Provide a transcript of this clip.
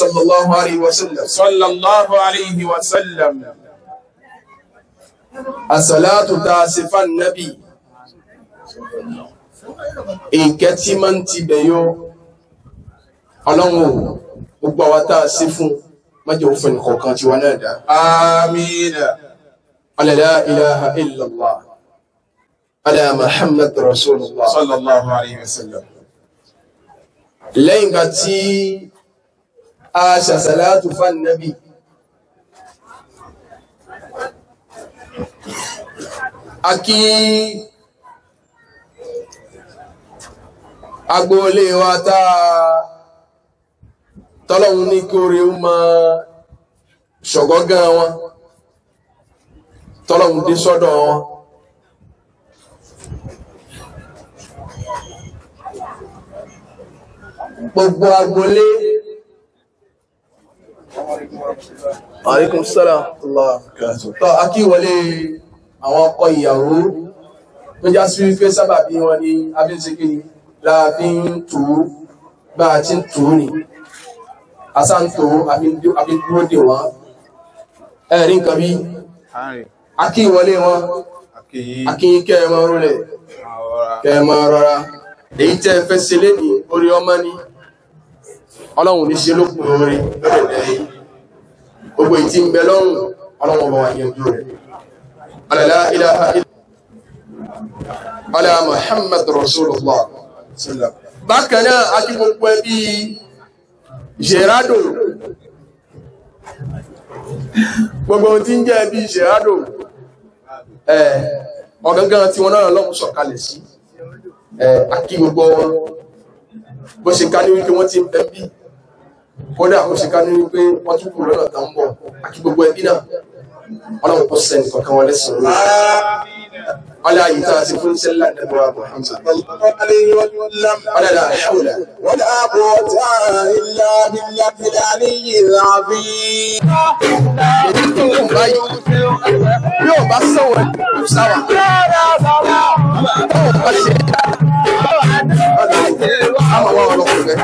صلى الله عليه وسلم. صلى الله عليه وسلم. الصلاة تاسف النبي إن كتمان تبيو Ọlọ́run gbogbo àwa tá ṣe fún má jẹ́ òfin kọ̀ọ̀kan tí wà náà dá. آمين. Ala la ilaha illallah. Ala Muhammad Rasulullah. صلى الله عليه وسلم. Lẹ́yìn ìgbà tí a ṣàṣàlátù fún Nabi, a kí agboolé wa tọ́lọ́hun ní kí orí ó máa ṣọ̀gọ́gán wọn, tọ́lọ́hun dé sọ́dọ̀ wọn. Gbogbo agboolé. Alaikum salam. Allah tọ́ akíwọlé àwọn ọkọ ìyàwó tó já sí wípé sábàbí wọn ni abínsíkí láàfin tù bá a ti ń tù ní asáǹtò àbídúró dè wọ́n ẹ̀rí nǹkan bí akíwọlé wọn akíyíkẹ́ ẹmọ rúlẹ̀ kẹmọ rọra èyí tẹ́ fẹ́ ṣe lé ní orí ọmọ ní Ọlọ́run ní ṣe lókùn orí lọ́dẹ̀ lẹ́yìn gbogbo ìtí ń bẹ lọ́rùn Ọlọ́run ọba wà yẹnjú rẹ̀. La ilaha illallah ala Muhammad Rasulullah. Bákan náà akí gbogbo ẹbí Gerardo, gbogbo tí ń jẹ́ ẹbí Gerardo ọ̀gángan tí wọ́n náà lọ́mù sọ̀kalẹ̀ sí akí gbogbo wọn bó ṣe ká ní wípé wọ́n ti ń bẹ́ bí kódà bó ṣe ká ní wípé wọ́n tún kù lọ́nà tán bọ̀ akí gbogbo ẹbí náà Ọlọ́run kò sẹ́ni kankan wọn lẹ́sìn lórí ọlá yìí tá a ti fún sẹ́lá nẹ́bọ̀wà Muhammad ọlá hawla ولا قوة إلا بالله العلي العظيم. yóò bá sọ̀wọ́ ẹ̀kú sáwà àwọn ọlọ́kùnrin